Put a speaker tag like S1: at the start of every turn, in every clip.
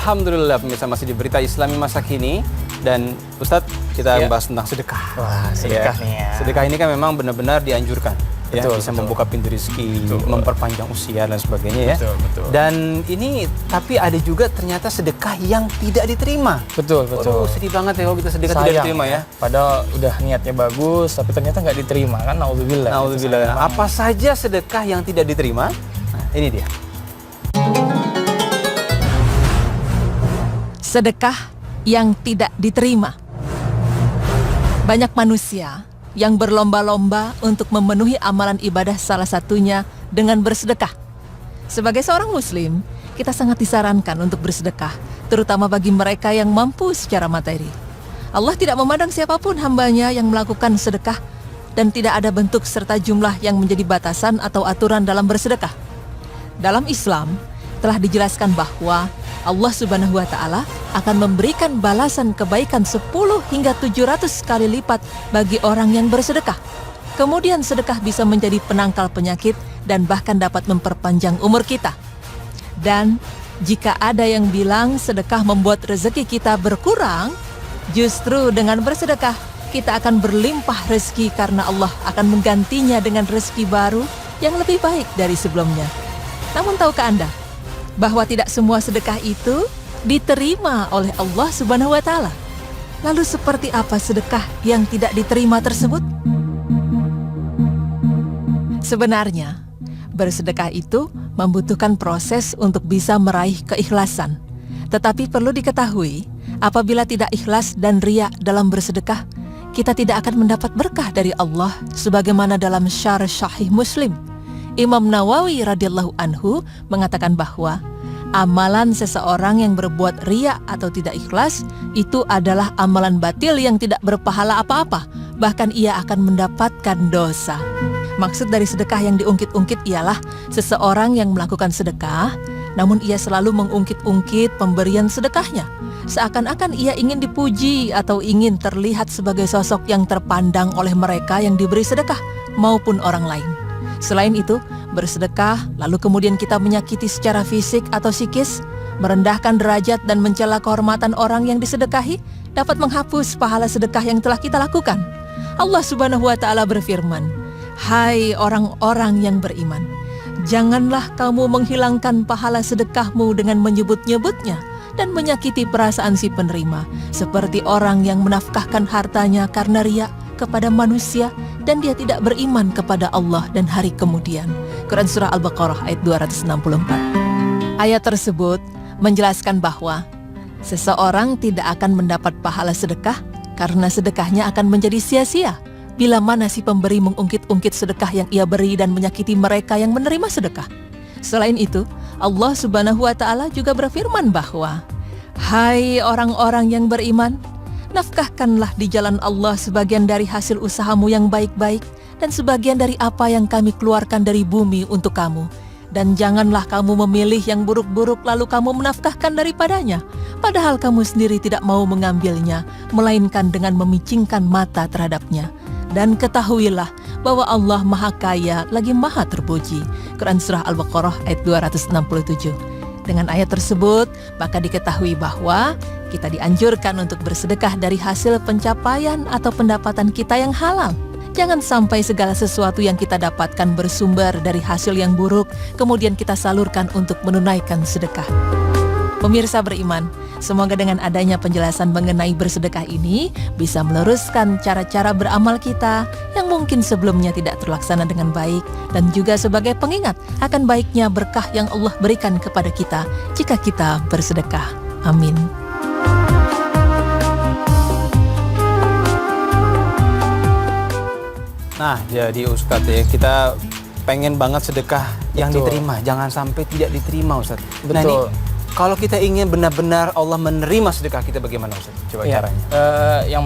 S1: Alhamdulillah pemirsa, masih di Berita Islami Masa Kini. Dan Ustadz, kita bahas tentang sedekah.
S2: Wah, sedekah nih ya.
S1: Sedekah ini kan memang benar-benar dianjurkan.
S2: Betul,
S1: bisa membuka pintu rezeki, memperpanjang usia dan sebagainya ya.
S2: Betul.
S1: Dan ini tapi ada juga ternyata sedekah yang tidak diterima.
S2: Betul.
S1: Sedih banget ya kalau kita sedekah tidak diterima ya.
S2: Padahal udah niatnya bagus, tapi ternyata nggak diterima kan, naudzubillah.
S1: Naudzubillah. Apa saja sedekah yang tidak diterima? Nah, ini dia.
S3: Sedekah yang tidak diterima. Banyak manusia yang berlomba-lomba untuk memenuhi amalan ibadah, salah satunya dengan bersedekah. Sebagai seorang muslim, kita sangat disarankan untuk bersedekah, terutama bagi mereka yang mampu secara materi. Allah tidak memandang siapapun hambanya yang melakukan sedekah, dan tidak ada bentuk serta jumlah yang menjadi batasan atau aturan dalam bersedekah. Dalam Islam, telah dijelaskan bahwa Allah Subhanahu wa Ta'ala akan memberikan balasan kebaikan 10 hingga 700 kali lipat bagi orang yang bersedekah. Kemudian sedekah bisa menjadi penangkal penyakit dan bahkan dapat memperpanjang umur kita. Dan jika ada yang bilang sedekah membuat rezeki kita berkurang, justru dengan bersedekah kita akan berlimpah rezeki karena Allah akan menggantinya dengan rezeki baru yang lebih baik dari sebelumnya. Namun tahukah Anda bahwa tidak semua sedekah itu diterima oleh Allah Subhanahu wa Ta'ala? Lalu seperti apa sedekah yang tidak diterima tersebut? Sebenarnya, bersedekah itu membutuhkan proses untuk bisa meraih keikhlasan. Tetapi perlu diketahui, apabila tidak ikhlas dan riya dalam bersedekah, kita tidak akan mendapat berkah dari Allah, sebagaimana dalam Syarh Sahih Muslim. Imam Nawawi radhiyallahu anhu mengatakan bahwa amalan seseorang yang berbuat riya atau tidak ikhlas itu adalah amalan batil yang tidak berpahala apa-apa, bahkan ia akan mendapatkan dosa. Maksud dari sedekah yang diungkit-ungkit ialah seseorang yang melakukan sedekah, namun ia selalu mengungkit-ungkit pemberian sedekahnya, seakan-akan ia ingin dipuji atau ingin terlihat sebagai sosok yang terpandang oleh mereka yang diberi sedekah maupun orang lain. Selain itu, bersedekah lalu kemudian kita menyakiti secara fisik atau psikis, merendahkan derajat dan mencela kehormatan orang yang disedekahi, dapat menghapus pahala sedekah yang telah kita lakukan. Allah Subhanahu wa Ta'ala berfirman, "Hai orang-orang yang beriman, janganlah kamu menghilangkan pahala sedekahmu dengan menyebut-nyebutnya dan menyakiti perasaan si penerima, seperti orang yang menafkahkan hartanya karena riya kepada manusia dan dia tidak beriman kepada Allah dan hari kemudian." Quran Surah Al-Baqarah ayat 264. Ayat tersebut menjelaskan bahwa seseorang tidak akan mendapat pahala sedekah karena sedekahnya akan menjadi sia-sia bila mana si pemberi mengungkit-ungkit sedekah yang ia beri dan menyakiti mereka yang menerima sedekah. Selain itu, Allah Subhanahu wa Ta'ala juga berfirman bahwa, "Hai orang-orang yang beriman, nafkahkanlah di jalan Allah sebagian dari hasil usahamu yang baik-baik dan sebagian dari apa yang kami keluarkan dari bumi untuk kamu. Dan janganlah kamu memilih yang buruk-buruk lalu kamu menafkahkan daripadanya, padahal kamu sendiri tidak mau mengambilnya, melainkan dengan memicingkan mata terhadapnya. Dan ketahuilah bahwa Allah Maha Kaya lagi Maha Terpuji." Quran Surah Al-Baqarah ayat 267. Dengan ayat tersebut, maka diketahui bahwa kita dianjurkan untuk bersedekah dari hasil pencapaian atau pendapatan kita yang halal. Jangan sampai segala sesuatu yang kita dapatkan bersumber dari hasil yang buruk, kemudian kita salurkan untuk menunaikan sedekah. Pemirsa beriman, semoga dengan adanya penjelasan mengenai bersedekah ini bisa meluruskan cara-cara beramal kita yang mungkin sebelumnya tidak terlaksana dengan baik, dan juga sebagai pengingat akan baiknya berkah yang Allah berikan kepada kita jika kita bersedekah. Amin.
S1: Nah, jadi Ustadz ya, kita pengen banget sedekah yang diterima, jangan sampai tidak diterima, Ustadz.
S2: Betul.
S1: Nah, ini kalau kita ingin benar-benar Allah menerima sedekah kita, bagaimana Ustaz? Coba caranya.
S2: Yang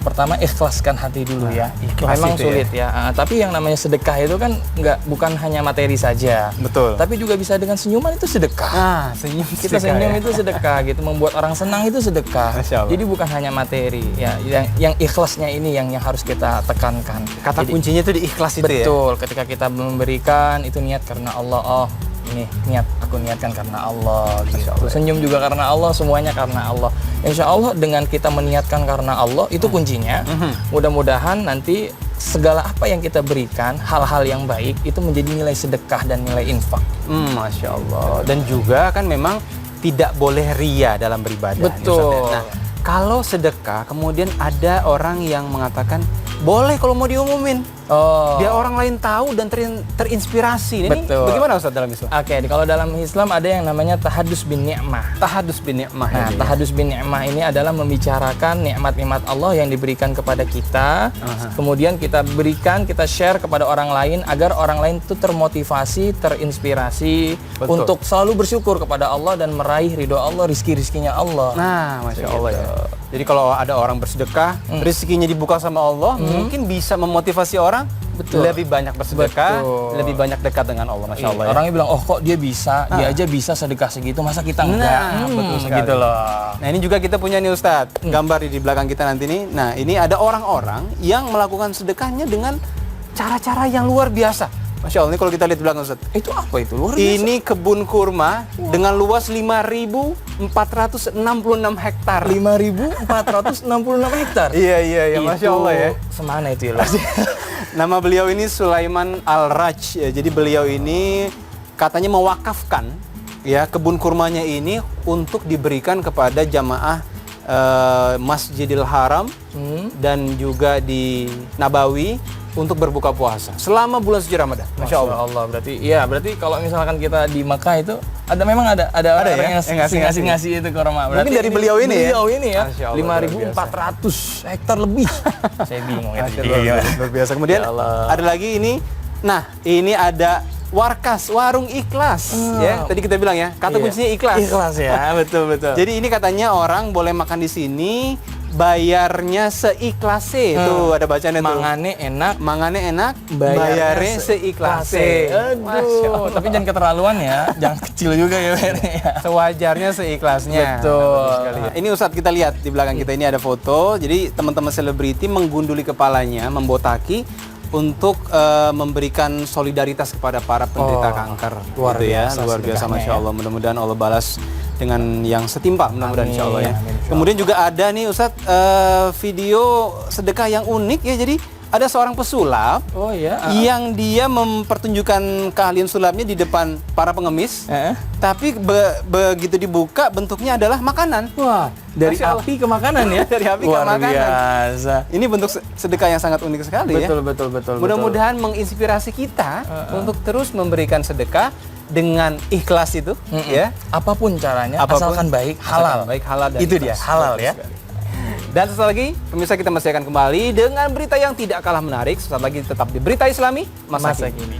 S2: pertama ikhlaskan hati dulu ya. Memang sulit ya. Tapi yang namanya sedekah itu kan bukan hanya materi saja.
S1: Betul.
S2: Tapi juga bisa dengan senyuman, itu sedekah.
S1: Nah, senyum
S2: kita senyum ya. Itu sedekah gitu, membuat orang senang itu sedekah. Jadi bukan hanya materi ya. Yang ikhlasnya ini yang harus kita tekankan.
S1: Kata kuncinya itu di ikhlas itu ya.
S2: Betul. Ketika kita memberikan itu niat karena Allah. Oh, ini niat aku niatkan karena Allah gitu. Senyum juga karena Allah, semuanya karena Allah. Insya Allah dengan kita meniatkan karena Allah itu kuncinya. Mudah-mudahan nanti segala apa yang kita berikan, hal-hal yang baik itu menjadi nilai sedekah dan nilai infak.
S1: Masya Allah. Dan juga kan memang tidak boleh ria dalam beribadah.
S2: Betul.
S1: Nah, kalau sedekah kemudian ada orang yang mengatakan boleh kalau mau diumumin. Biar orang lain tahu dan terinspirasi. Ini
S2: Betul.
S1: bagaimana Ustaz dalam Islam?
S2: Oke, kalau dalam Islam ada yang namanya tahadus bin ni'mah.
S1: Tahadus bin ni'mah.
S2: Nah, tahadus bin ni'mah ini adalah membicarakan nikmat-nikmat Allah yang diberikan kepada kita. Kemudian kita berikan, kita share kepada orang lain agar orang lain itu termotivasi, terinspirasi untuk selalu bersyukur kepada Allah dan meraih ridho Allah, rizki-rizkinya Allah.
S1: Nah, Masya Allah ya. Jadi kalau ada orang bersedekah, rezekinya dibuka sama Allah, mungkin bisa memotivasi orang lebih banyak bersedekah, lebih banyak dekat dengan Allah, Masya Allah.
S2: Orangnya bilang, oh kok dia bisa, dia aja bisa sedekah segitu, masa kita enggak?
S1: Betul sekali.
S2: Gitu loh.
S1: Nah ini juga kita punya nih Ustadz, gambar di belakang kita nanti nih. Nah ini ada orang-orang yang melakukan sedekahnya dengan cara-cara yang luar biasa. Masya Allah, ini kalau kita lihat di belakang Ustadz.
S2: Itu apa itu? Luar biasa.
S1: Ini kebun kurma dengan luas 5.466 hektar.
S2: 5.466 hektar?
S1: Iya, Masya Allah ya.
S2: Semana itu ya?
S1: Nama beliau ini Sulaiman Al-Raj. Ya, jadi beliau ini katanya mewakafkan ya kebun kurmanya ini untuk diberikan kepada jamaah Masjidil Haram dan juga di Nabawi untuk berbuka puasa selama bulan suci Ramadan. Masya Allah.
S2: Berarti kalau misalkan kita di Makkah itu memang ada orang yang ngasih itu kurma.
S1: Mungkin dari beliau ini ya.
S2: Beliau ini ya. 5.400 hektar lebih. Saya bingung itu.
S1: Luar biasa. Kemudian ada lagi ini. Nah, ini ada Warkas, warung ikhlas. Ya, tadi kita bilang ya, kata kuncinya ikhlas.
S2: Ikhlas ya, betul.
S1: Jadi ini katanya orang boleh makan di sini, bayarnya seikhlasnya. Tuh ada bacanya tuh. Mangane enak, bayarnya seikhlasnya.
S2: Aduh, tapi jangan keterlaluan ya, jangan kecil juga ya bayarnya.
S1: Sewajarnya seikhlasnya.
S2: Betul.
S1: Ini Ustadz kita lihat di belakang kita ini ada foto. Jadi teman-teman selebriti menggunduli kepalanya, membotaki untuk memberikan solidaritas kepada para penderita kanker.
S2: Luar
S1: biasa, Masya Allah. Mudah-mudahan Allah balas dengan yang setimpal, mudah-mudahan Insya Allah ya. Kemudian juga ada nih Ustadz video sedekah yang unik ya. Jadi ada seorang pesulap yang dia mempertunjukkan keahlian sulapnya di depan para pengemis. Tapi begitu dibuka bentuknya adalah makanan.
S2: Wah, dari api ke makanan ya?
S1: Dari api ke makanan.
S2: Biasa.
S1: Ini bentuk sedekah yang sangat unik sekali ya.
S2: Betul.
S1: Mudah-mudahan menginspirasi kita untuk terus memberikan sedekah dengan ikhlas itu ya.
S2: Apapun caranya, asalkan baik, halal.
S1: Dan
S2: itu dia, halal ya.
S1: Dan sesaat lagi, pemirsa kita masih akan kembali dengan berita yang tidak kalah menarik. Sesaat lagi tetap di Berita Islami Masa Kini.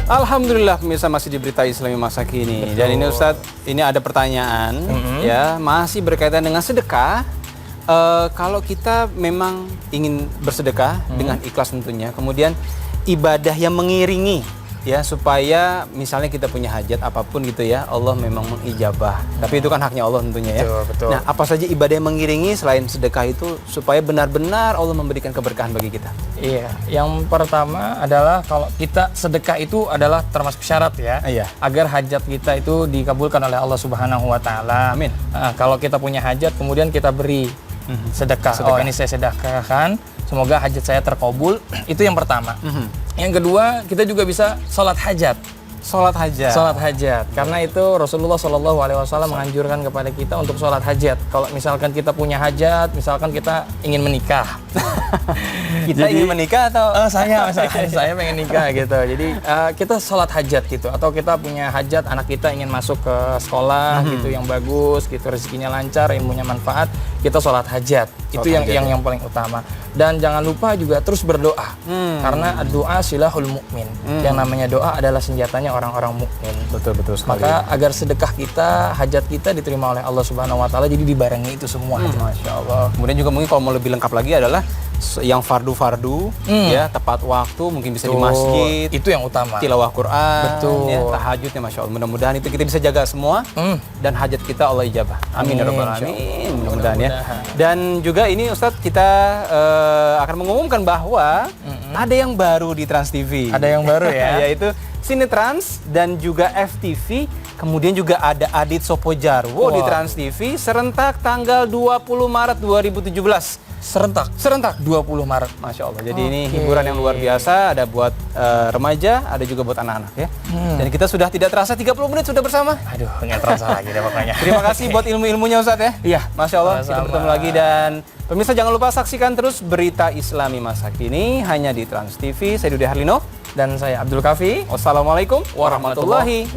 S1: Alhamdulillah pemirsa masih di Berita Islami Masa Kini. Dan ini Ustadz, ini ada pertanyaan ya, masih berkaitan dengan sedekah. Kalau kita memang ingin bersedekah dengan ikhlas tentunya, kemudian ibadah yang mengiringi ya, supaya misalnya kita punya hajat apapun gitu ya, Allah memang mengijabah. Tapi itu kan haknya Allah tentunya ya.
S2: Betul.
S1: Nah, apa saja ibadah yang mengiringi selain sedekah itu supaya benar-benar Allah memberikan keberkahan bagi kita?
S2: Iya, yang pertama adalah kalau kita sedekah itu adalah termasuk syarat ya, agar hajat kita itu dikabulkan oleh Allah Subhanahu wa taala.
S1: Amin.
S2: Kalau kita punya hajat kemudian kita beri sedekah. Oh, ini saya sedekahkan, semoga hajat saya terkabul. Itu yang pertama. Yang kedua, kita juga bisa sholat hajat.
S1: Sholat hajat.
S2: Karena itu Rasulullah SAW menganjurkan kepada kita untuk sholat hajat. Kalau misalkan kita punya hajat, misalkan kita ingin menikah.
S1: Ingin menikah atau?
S2: Saya pengen nikah gitu. Jadi kita sholat hajat gitu. Atau kita punya hajat, anak kita ingin masuk ke sekolah gitu yang bagus, gitu rezekinya lancar, ilmunya manfaat. Kita sholat hajat. Itu yang paling utama. Dan jangan lupa juga terus berdoa. Karena doa silahul mukmin. Yang namanya doa adalah senjatanya orang-orang mukmin.
S1: Betul sekali.
S2: Maka agar sedekah kita, hajat kita diterima oleh Allah Subhanahu wa taala, jadi dibarengi itu semua.
S1: Masya Allah. Kemudian juga mungkin kalau mau lebih lengkap lagi adalah yang fardu-fardu, ya tepat waktu, mungkin bisa di masjid.
S2: Itu yang utama.
S1: Tilawah Quran,
S2: Betul.
S1: ya, tahajudnya Masya Allah. Mudah-mudahan itu kita bisa jaga semua dan hajat kita Allah ijabah. Amin ya rabbal alamin. Mudah-mudahan ya. Dan juga ini Ustadz kita akan mengumumkan bahwa ada yang baru di Trans TV.
S2: Ada yang baru ya.
S1: Yaitu Sinetrans dan juga FTV. Kemudian juga ada Adit Sopojarwo di Trans TV serentak tanggal 20 Maret 2017. Serentak
S2: 20 Maret.
S1: Masya Allah. Jadi ini hiburan yang luar biasa. Ada buat remaja, ada juga buat anak-anak ya. Dan kita sudah tidak terasa 30 menit sudah bersama.
S2: Aduh, nggak terasa lagi deh pokoknya.
S1: Terima kasih buat ilmu-ilmunya Ustadz ya.
S2: Iya.
S1: Masya Allah. Kita
S2: Sama-sama.
S1: bertemu lagi dan pemirsa jangan lupa saksikan terus berita Islami masa kini hanya di Trans TV. Saya Dude Harlino.
S2: Dan saya Abdul Kafi.
S1: Wassalamualaikum warahmatullahi